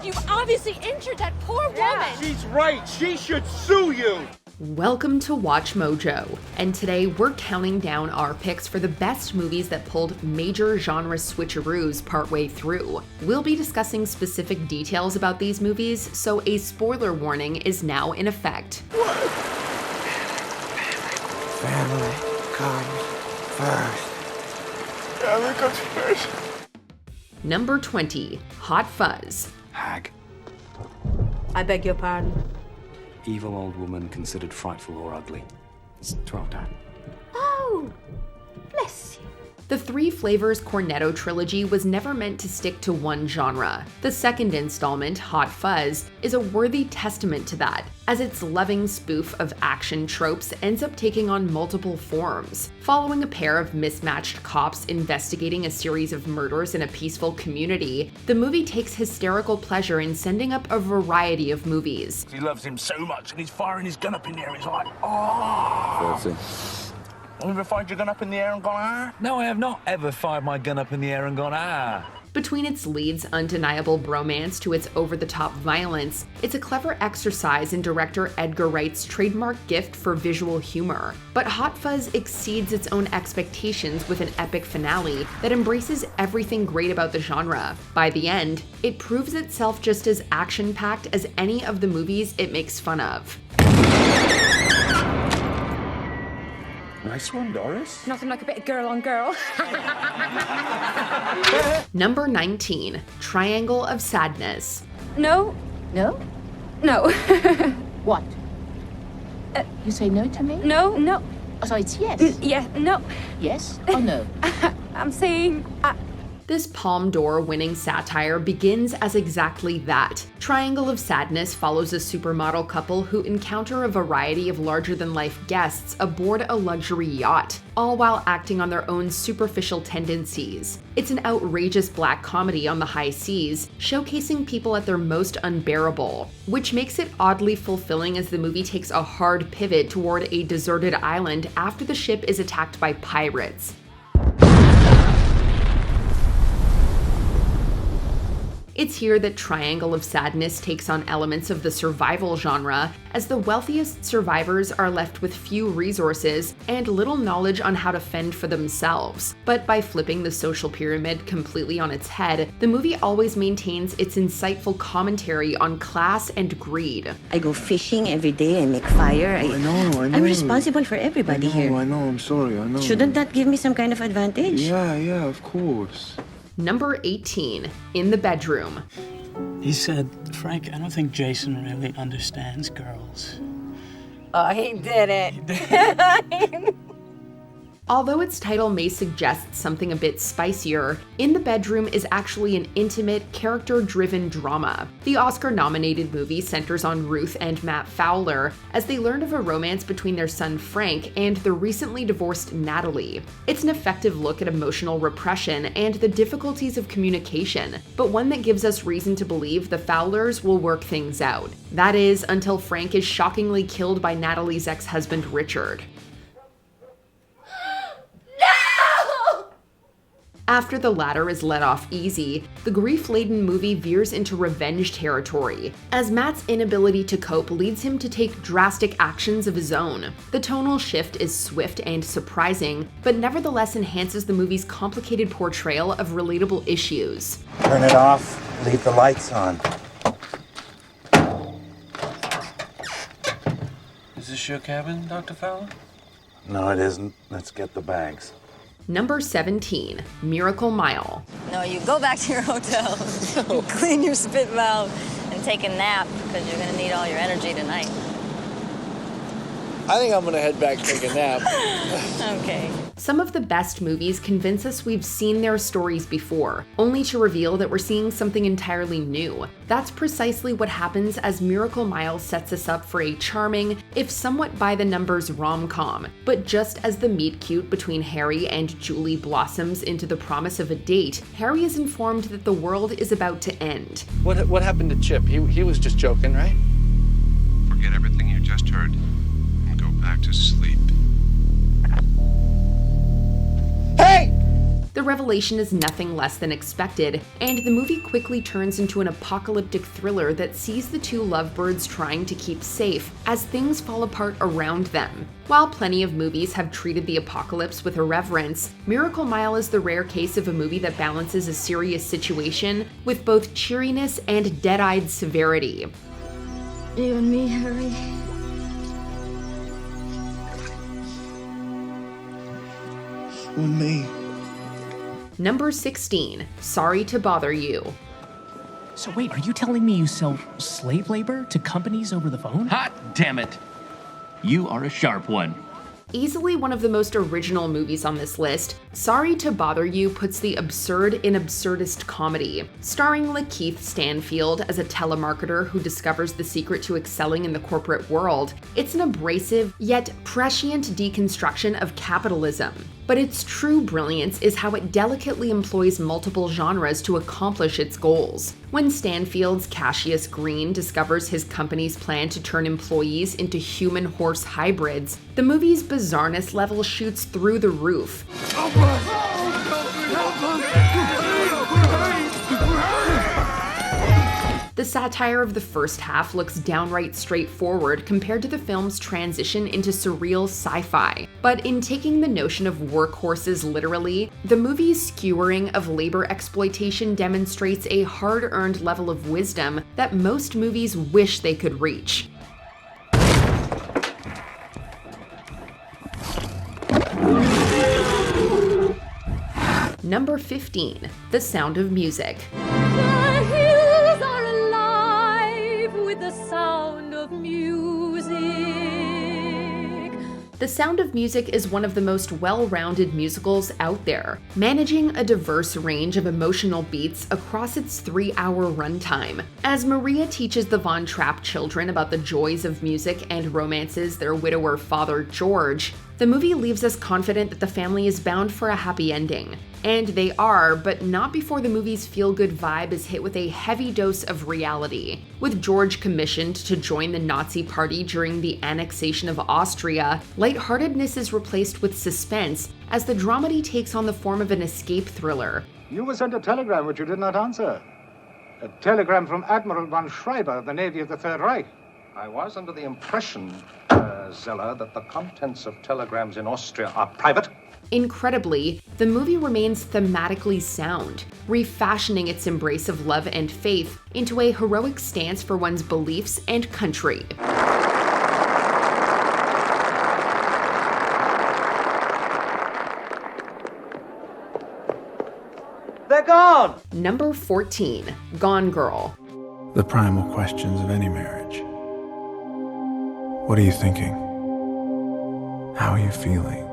You obviously injured that poor woman. She's right. She should sue you. Welcome to Watch Mojo, and today we're counting down our picks for the best movies that pulled major genre switcheroos partway through. We'll be discussing specific details about these movies, so a spoiler warning is now in effect. Family comes first. Family comes first. Number 20, Hot Fuzz. Hag. I beg your pardon. Evil old woman considered frightful or ugly. It's 12 down. Oh, bless you. The Three Flavors Cornetto trilogy was never meant to stick to one genre. The second installment, Hot Fuzz, is a worthy testament to that, as its loving spoof of action tropes ends up taking on multiple forms. Following a pair of mismatched cops investigating a series of murders in a peaceful community, the movie takes hysterical pleasure in sending up a variety of movies. He loves him so much, and he's firing his gun up in the air. He's like, oh. Have you ever fired your gun up in the air and gone, ah? No, I have not ever fired my gun up in the air and gone, ah. Between its lead's undeniable bromance to its over-the-top violence, it's a clever exercise in director Edgar Wright's trademark gift for visual humor. But Hot Fuzz exceeds its own expectations with an epic finale that embraces everything great about the genre. By the end, it proves itself just as action-packed as any of the movies it makes fun of. Nice one, Doris. Nothing like a bit of girl on girl. Number 19, Triangle of Sadness. No. No? No. What? You say no to me? No. Oh, so it's yes. Yeah, no. Yes or no? I'm saying... This Palme d'Or winning satire begins as exactly that. Triangle of Sadness follows a supermodel couple who encounter a variety of larger-than-life guests aboard a luxury yacht, all while acting on their own superficial tendencies. It's an outrageous black comedy on the high seas, showcasing people at their most unbearable, which makes it oddly fulfilling as the movie takes a hard pivot toward a deserted island after the ship is attacked by pirates. It's here that Triangle of Sadness takes on elements of the survival genre, as the wealthiest survivors are left with few resources and little knowledge on how to fend for themselves. But by flipping the social pyramid completely on its head, the movie always maintains its insightful commentary on class and greed. I go fishing every day, I make fire. I know. I'm responsible for everybody here. I know, I'm sorry, I know. Shouldn't that give me some kind of advantage? Yeah, of course. Number 18, In the Bedroom. He said, Frank, I don't think Jason really understands girls. Oh, he did it. Although its title may suggest something a bit spicier, In the Bedroom is actually an intimate, character-driven drama. The Oscar-nominated movie centers on Ruth and Matt Fowler as they learn of a romance between their son Frank and the recently divorced Natalie. It's an effective look at emotional repression and the difficulties of communication, but one that gives us reason to believe the Fowlers will work things out. That is, until Frank is shockingly killed by Natalie's ex-husband Richard. After the latter is let off easy, the grief-laden movie veers into revenge territory, as Matt's inability to cope leads him to take drastic actions of his own. The tonal shift is swift and surprising, but nevertheless enhances the movie's complicated portrayal of relatable issues. Turn it off, leave the lights on. Is this your cabin, Dr. Fowler? No, it isn't. Let's get the bags. Number 17, Miracle Mile. No, you go back to your hotel, clean your spit valve, and take a nap, because you're going to need all your energy tonight. I think I'm gonna head back and take a nap. Okay. Some of the best movies convince us we've seen their stories before, only to reveal that we're seeing something entirely new. That's precisely what happens as Miracle Mile sets us up for a charming, if somewhat by-the-numbers rom-com. But just as the meet-cute between Harry and Julie blossoms into the promise of a date, Harry is informed that the world is about to end. What happened to Chip? He was just joking, right? Forget everything you just heard and go back to sleep. Hey! The revelation is nothing less than expected, and the movie quickly turns into an apocalyptic thriller that sees the two lovebirds trying to keep safe as things fall apart around them. While plenty of movies have treated the apocalypse with irreverence, Miracle Mile is the rare case of a movie that balances a serious situation with both cheeriness and dead-eyed severity. You and me, Harry. You and me. Number 16, Sorry to Bother You. So wait, are you telling me you sell slave labor to companies over the phone? Hot damn it! You are a sharp one. Easily one of the most original movies on this list, Sorry to Bother You puts the absurd in absurdist comedy. Starring Lakeith Stanfield as a telemarketer who discovers the secret to excelling in the corporate world, it's an abrasive yet prescient deconstruction of capitalism. But its true brilliance is how it delicately employs multiple genres to accomplish its goals. When Stanfield's Cassius Green discovers his company's plan to turn employees into human-horse hybrids, the movie's bizarreness level shoots through the roof. The satire of the first half looks downright straightforward compared to the film's transition into surreal sci-fi. But in taking the notion of workhorses literally, the movie's skewering of labor exploitation demonstrates a hard-earned level of wisdom that most movies wish they could reach. Number 15, The Sound of Music. The Sound of Music is one of the most well-rounded musicals out there, managing a diverse range of emotional beats across its 3-hour runtime. As Maria teaches the Von Trapp children about the joys of music and romances their widower father George, the movie leaves us confident that the family is bound for a happy ending. And they are, but not before the movie's feel-good vibe is hit with a heavy dose of reality. With George commissioned to join the Nazi Party during the annexation of Austria, lightheartedness is replaced with suspense as the dramedy takes on the form of an escape thriller. You were sent a telegram which you did not answer. A telegram from Admiral von Schreiber of the Navy of the Third Reich. I was under the impression, Zeller, that the contents of telegrams in Austria are private. Incredibly, the movie remains thematically sound, refashioning its embrace of love and faith into a heroic stance for one's beliefs and country. They're gone! Number 14, Gone Girl. The primal questions of any marriage. What are you thinking? How are you feeling?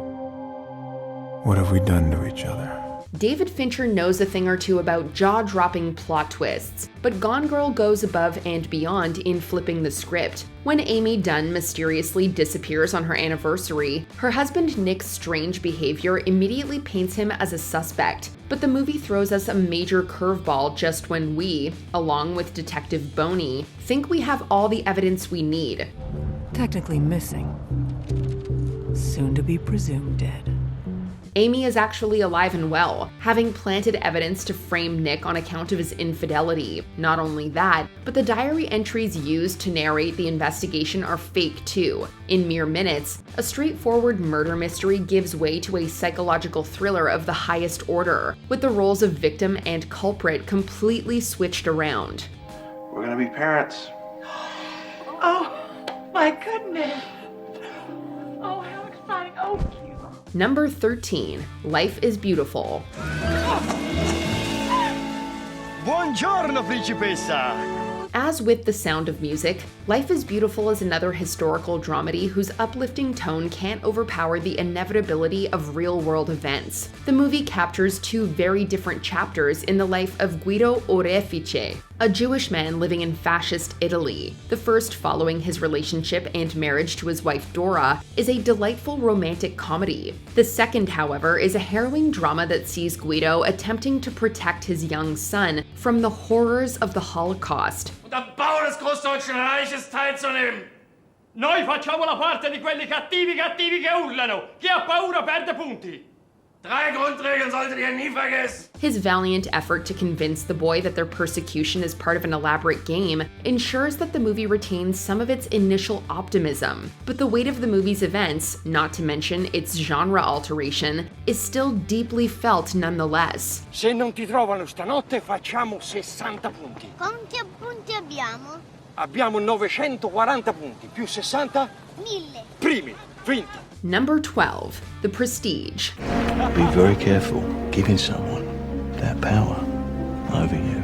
What have we done to each other? David Fincher knows a thing or two about jaw-dropping plot twists, but Gone Girl goes above and beyond in flipping the script. When Amy Dunn mysteriously disappears on her anniversary, her husband Nick's strange behavior immediately paints him as a suspect. But the movie throws us a major curveball just when we, along with Detective Boney, think we have all the evidence we need. Technically missing. Soon to be presumed dead. Amy is actually alive and well, having planted evidence to frame Nick on account of his infidelity. Not only that, but the diary entries used to narrate the investigation are fake too. In mere minutes, a straightforward murder mystery gives way to a psychological thriller of the highest order, with the roles of victim and culprit completely switched around. We're gonna be parents. Oh, my goodness. Oh, how exciting. Oh, Number 13, Life is Beautiful. Buongiorno, principessa! As with The Sound of Music, Life is Beautiful is another historical dramedy whose uplifting tone can't overpower the inevitability of real-world events. The movie captures two very different chapters in the life of Guido Orefice, a Jewish man living in fascist Italy. The first, following his relationship and marriage to his wife Dora, is a delightful romantic comedy. The second, however, is a harrowing drama that sees Guido attempting to protect his young son from the horrors of the Holocaust. Und am Bau des Großdeutschen Reiches teilzunehmen. Noi facciamo la parte di quelli cattivi che urlano. Chi ha paura perde punti. 3 Grundregeln solltet ihr nie vergessen. His valiant effort to convince the boy that their persecution is part of an elaborate game ensures that the movie retains some of its initial optimism, but the weight of the movie's events, not to mention its genre alteration, is still deeply felt nonetheless. Se non ti trovano stanotte facciamo 60 punti. Quanti punti abbiamo? Abbiamo 940 punti, più 60? 1000. Primi, vinto. Number 12, The Prestige. Be very careful giving someone that power over you.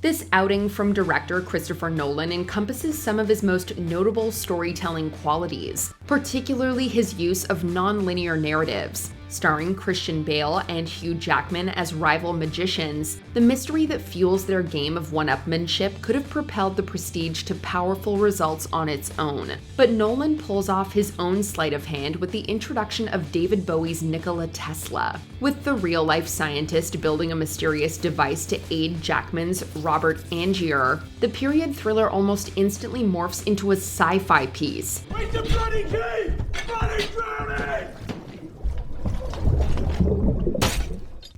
This outing from director Christopher Nolan encompasses some of his most notable storytelling qualities, particularly his use of non-linear narratives. Starring Christian Bale and Hugh Jackman as rival magicians, the mystery that fuels their game of one-upmanship could have propelled The Prestige to powerful results on its own. But Nolan pulls off his own sleight of hand with the introduction of David Bowie's Nikola Tesla. With the real-life scientist building a mysterious device to aid Jackman's Robert Angier, the period thriller almost instantly morphs into a sci-fi piece. Wait the bloody key! Bloody drowning!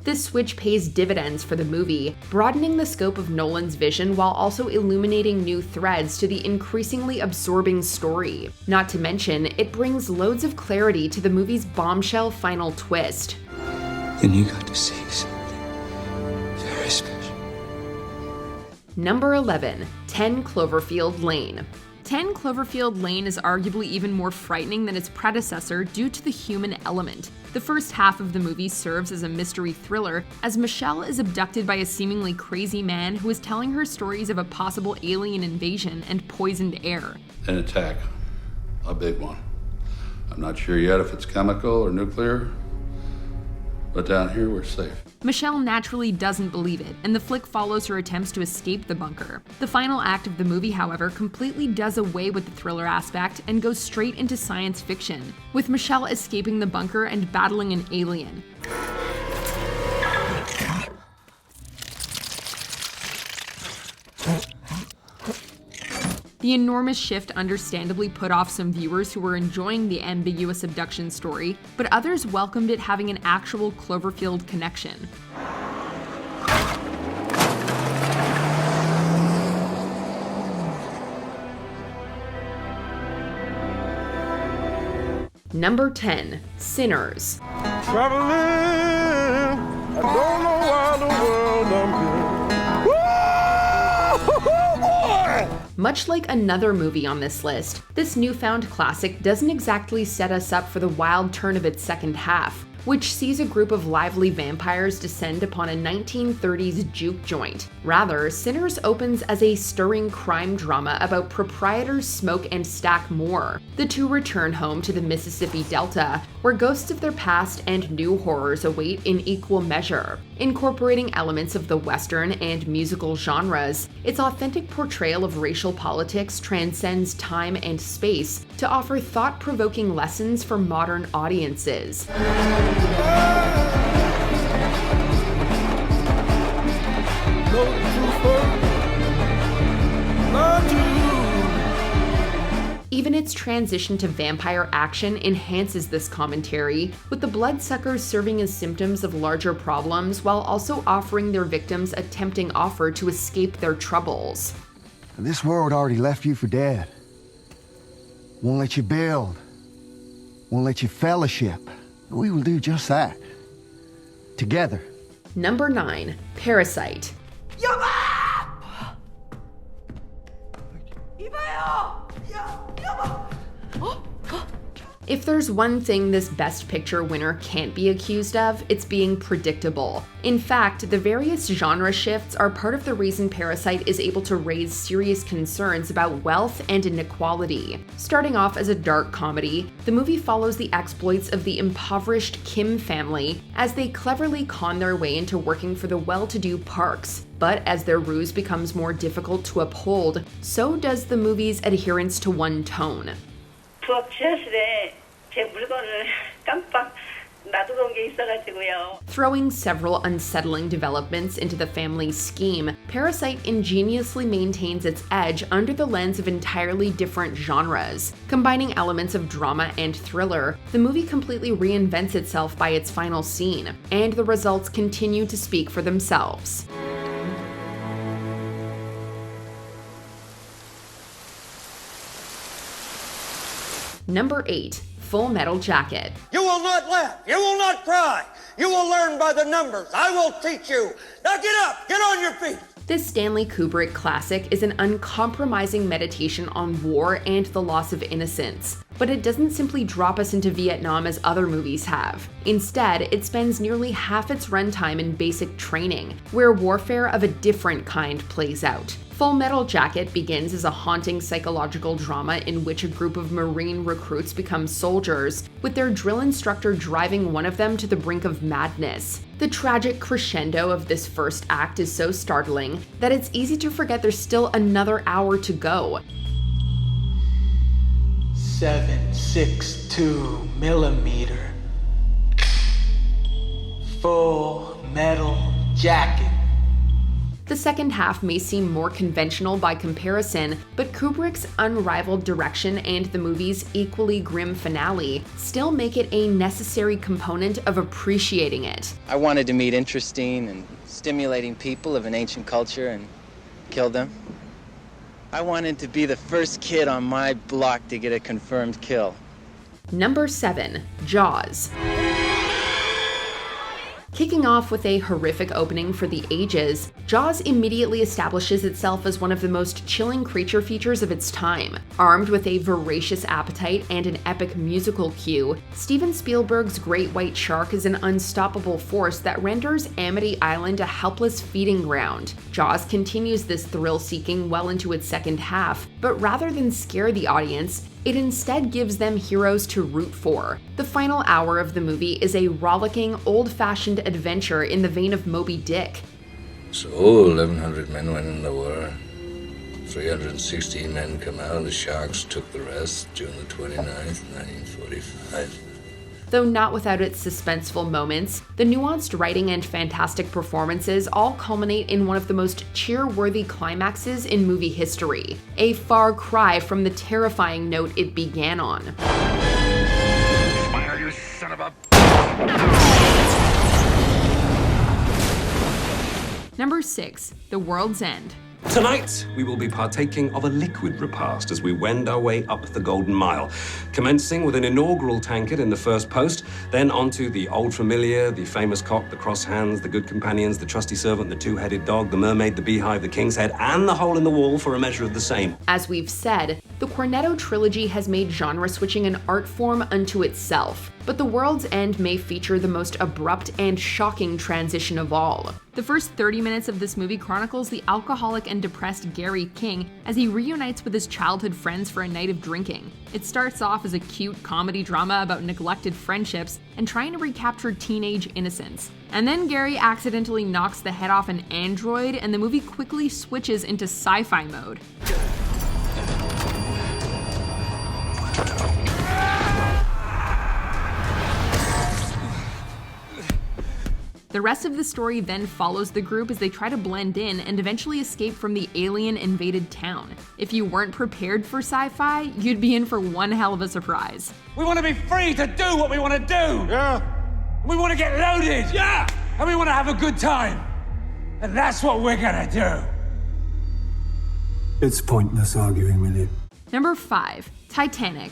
This switch pays dividends for the movie, broadening the scope of Nolan's vision while also illuminating new threads to the increasingly absorbing story. Not to mention, it brings loads of clarity to the movie's bombshell final twist. Then you got to see something very special. Number 11, 10 Cloverfield Lane. 10 Cloverfield Lane is arguably even more frightening than its predecessor due to the human element. The first half of the movie serves as a mystery thriller, as Michelle is abducted by a seemingly crazy man who is telling her stories of a possible alien invasion and poisoned air. An attack. A big one. I'm not sure yet if it's chemical or nuclear, but down here we're safe. Michelle naturally doesn't believe it, and the flick follows her attempts to escape the bunker. The final act of the movie, however, completely does away with the thriller aspect and goes straight into science fiction, with Michelle escaping the bunker and battling an alien. The enormous shift understandably put off some viewers who were enjoying the ambiguous abduction story, but others welcomed it having an actual Cloverfield connection. Number 10, Sinners. Traveling, I don't know why the world I'm here. Much like another movie on this list, this newfound classic doesn't exactly set us up for the wild turn of its second half, which sees a group of lively vampires descend upon a 1930s juke joint. Rather, Sinners opens as a stirring crime drama about proprietors Smoke and Stack Moore. The two return home to the Mississippi Delta, where ghosts of their past and new horrors await in equal measure. Incorporating elements of the Western and musical genres, its authentic portrayal of racial politics transcends time and space to offer thought-provoking lessons for modern audiences. Even its transition to vampire action enhances this commentary, with the bloodsuckers serving as symptoms of larger problems while also offering their victims a tempting offer to escape their troubles. This world already left you for dead. Won't let you build. Won't let you fellowship. We will do just that. Together. Number 9, Parasite. If there's one thing this Best Picture winner can't be accused of, it's being predictable. In fact, the various genre shifts are part of the reason Parasite is able to raise serious concerns about wealth and inequality. Starting off as a dark comedy, the movie follows the exploits of the impoverished Kim family as they cleverly con their way into working for the well-to-do Parks. But as their ruse becomes more difficult to uphold, so does the movie's adherence to one tone. 부엌 지하실에 제 물건을 깜빡 나도 그런 게 있어가지고요. Throwing several unsettling developments into the family's scheme, Parasite ingeniously maintains its edge under the lens of entirely different genres. Combining elements of drama and thriller, the movie completely reinvents itself by its final scene, and the results continue to speak for themselves. Number 8. Full Metal Jacket. You will not laugh. You will not cry. You will learn by the numbers. I will teach you. Now get up. Get on your feet. This Stanley Kubrick classic is an uncompromising meditation on war and the loss of innocence. But it doesn't simply drop us into Vietnam as other movies have. Instead, it spends nearly half its runtime in basic training, where warfare of a different kind plays out. Full Metal Jacket begins as a haunting psychological drama in which a group of Marine recruits become soldiers, with their drill instructor driving one of them to the brink of madness. The tragic crescendo of this first act is so startling that it's easy to forget there's still another hour to go. 7.62 millimeter. Full Metal Jacket. The second half may seem more conventional by comparison, but Kubrick's unrivaled direction and the movie's equally grim finale still make it a necessary component of appreciating it. I wanted to meet interesting and stimulating people of an ancient culture and kill them. I wanted to be the first kid on my block to get a confirmed kill. Number 7. Jaws. Kicking off with a horrific opening for the ages, Jaws immediately establishes itself as one of the most chilling creature features of its time. Armed with a voracious appetite and an epic musical cue, Steven Spielberg's great white shark is an unstoppable force that renders Amity Island a helpless feeding ground. Jaws continues this thrill-seeking well into its second half, but rather than scare the audience, it instead gives them heroes to root for. The final hour of the movie is a rollicking, old-fashioned adventure in the vein of Moby Dick. So 1,100 men went in the war. 316 men come out. The Sharks took the rest June the 29th, 1945. Though not without its suspenseful moments, the nuanced writing and fantastic performances all culminate in one of the most cheer-worthy climaxes in movie history, a far cry from the terrifying note it began on. Fire, you son of a... Number 6. The World's End. Tonight, we will be partaking of a liquid repast as we wend our way up the Golden Mile, commencing with an inaugural tankard in the first post, then onto the old familiar, the famous cock, the cross hands, the good companions, the trusty servant, the two-headed dog, the mermaid, the beehive, the king's head, and the hole in the wall for a measure of the same. As we've said, the Cornetto trilogy has made genre switching an art form unto itself, but The World's End may feature the most abrupt and shocking transition of all. The first 30 minutes of this movie chronicles the alcoholic and depressed Gary King as he reunites with his childhood friends for a night of drinking. It starts off as a cute comedy drama about neglected friendships and trying to recapture teenage innocence. And then Gary accidentally knocks the head off an android, and the movie quickly switches into sci-fi mode. The rest of the story then follows the group as they try to blend in and eventually escape from the alien-invaded town. If you weren't prepared for sci-fi, you'd be in for one hell of a surprise. We want to be free to do what we want to do. Yeah. We want to get loaded. Yeah. And we want to have a good time. And that's what we're going to do. It's pointless arguing with you. Number 5. Titanic.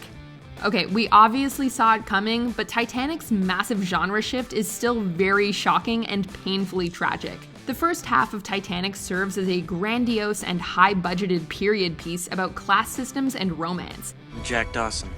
Okay, we obviously saw it coming, but Titanic's massive genre shift is still very shocking and painfully tragic. The first half of Titanic serves as a grandiose and high-budgeted period piece about class systems and romance. Jack Dawson.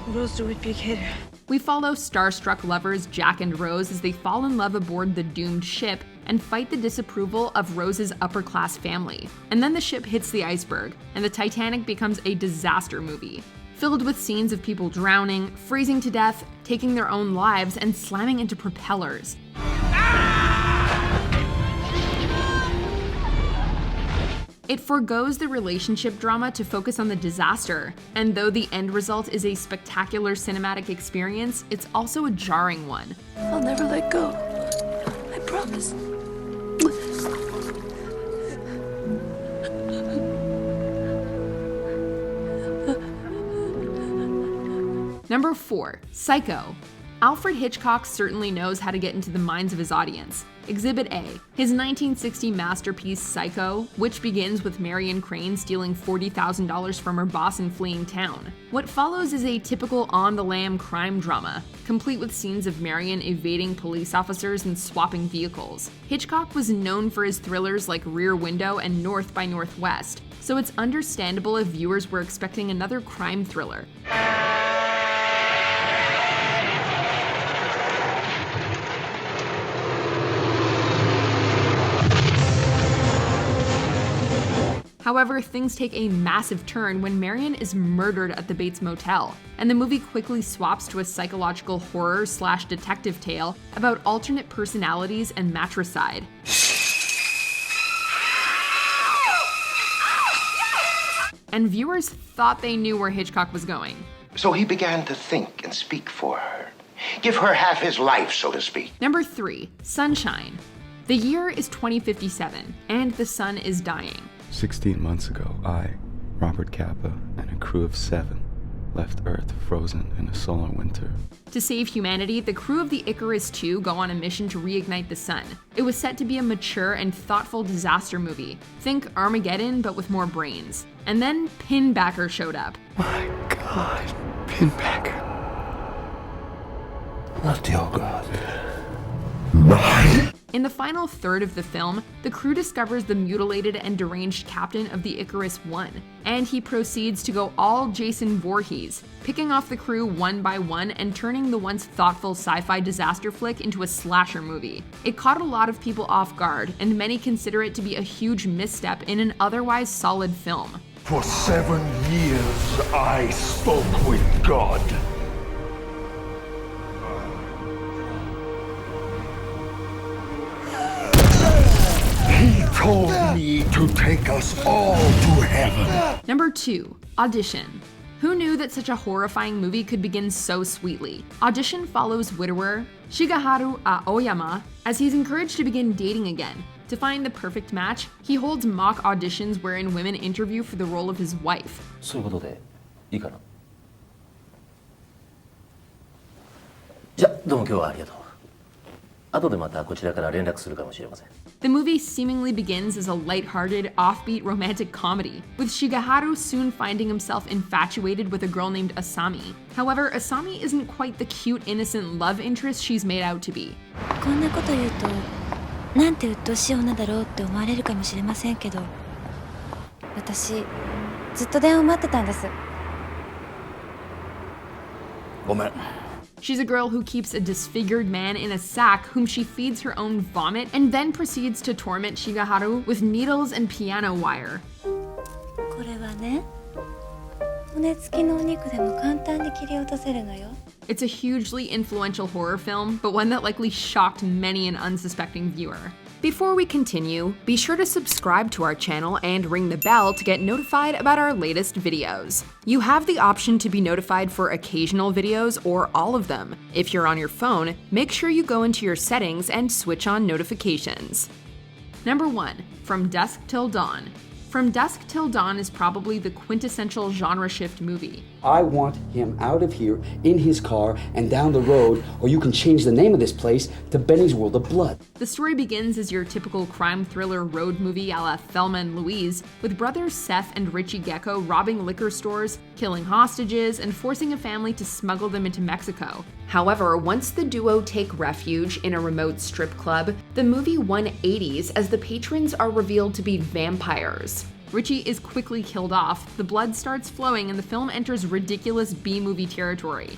Rose do it, big hitter. We follow starstruck lovers Jack and Rose as they fall in love aboard the doomed ship and fight the disapproval of Rose's upper-class family. And then the ship hits the iceberg, and the Titanic becomes a disaster movie, filled with scenes of people drowning, freezing to death, taking their own lives, and slamming into propellers. It forgoes the relationship drama to focus on the disaster, and though the end result is a spectacular cinematic experience, it's also a jarring one. I'll never let go. I promise. Number 4, Psycho. Alfred Hitchcock certainly knows how to get into the minds of his audience. Exhibit A, his 1960 masterpiece Psycho, which begins with Marion Crane stealing $40,000 from her boss and fleeing town. What follows is a typical on-the-lam crime drama, complete with scenes of Marion evading police officers and swapping vehicles. Hitchcock was known for his thrillers like Rear Window and North by Northwest, so it's understandable if viewers were expecting another crime thriller. However, things take a massive turn when Marion is murdered at the Bates Motel, and the movie quickly swaps to a psychological horror/detective tale about alternate personalities and matricide. And viewers thought they knew where Hitchcock was going. So he began to think and speak for her. Give her half his life, so to speak. Number 3, Sunshine. The year is 2057, and the sun is dying. 16 months ago, I, Robert Capa, and a crew of 7 left Earth frozen in a solar winter. To save humanity, the crew of the Icarus II go on a mission to reignite the sun. It was set to be a mature and thoughtful disaster movie. Think Armageddon, but with more brains. And then Pinbacker showed up. My God, Pinbacker. Not your God. Mine. In the final third of the film, the crew discovers the mutilated and deranged captain of the Icarus I, and he proceeds to go all Jason Voorhees, picking off the crew one by one and turning the once thoughtful sci-fi disaster flick into a slasher movie. It caught a lot of people off guard, and many consider it to be a huge misstep in an otherwise solid film. For 7 years, I spoke with God. He told me to take us all to heaven. Number 2, Audition. Who knew that such a horrifying movie could begin so sweetly? Audition follows widower Shigeharu Aoyama as he's encouraged to begin dating again. To find the perfect match, he holds mock auditions wherein women interview for the role of his wife. そういうことでいいかな。じゃあどうも今日はありがとう。後でまたこちらから連絡するかもしれません。The movie seemingly begins as a lighthearted, offbeat romantic comedy, with Shigeharu soon finding himself infatuated with a girl named Asami. However, Asami isn't quite the cute, innocent love interest she's made out to be. こんなこと言うと、なんて鬱陶しい女だろうって思われるかもしれませんけど、私、ずっと電話待ってたんです。ごめん。She's a girl who keeps a disfigured man in a sack whom she feeds her own vomit and then proceeds to torment Shigeharu with needles and piano wire. これはね、骨付きのお肉でも簡単に切り落とせるのよ。It's a hugely influential horror film, but one that likely shocked many an unsuspecting viewer. Before we continue, be sure to subscribe to our channel and ring the bell to get notified about our latest videos. You have the option to be notified for occasional videos or all of them. If you're on your phone, make sure you go into your settings and switch on notifications. Number 1, From Dusk Till Dawn. From Dusk Till Dawn is probably the quintessential genre shift movie. I want him out of here, in his car, and down the road, or you can change the name of this place to Benny's World of Blood. The story begins as your typical crime thriller road movie a la Thelma and Louise, with brothers Seth and Richie Gecko robbing liquor stores, killing hostages, and forcing a family to smuggle them into Mexico. However, once the duo take refuge in a remote strip club, the movie 180s as the patrons are revealed to be vampires. Richie is quickly killed off, the blood starts flowing, and the film enters ridiculous B-movie territory.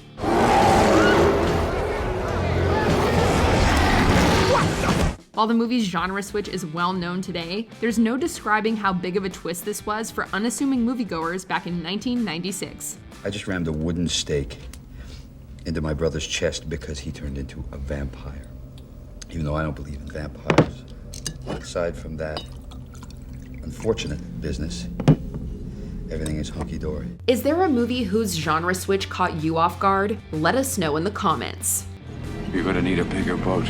While the movie's genre switch is well known today, there's no describing how big of a twist this was for unassuming moviegoers back in 1996. I just rammed a wooden stake into my brother's chest because he turned into a vampire. Even though I don't believe in vampires. Aside from that, unfortunate business, everything is hunky-dory. Is there a movie whose genre switch caught you off guard? Let us know in the comments. You're gonna need a bigger boat.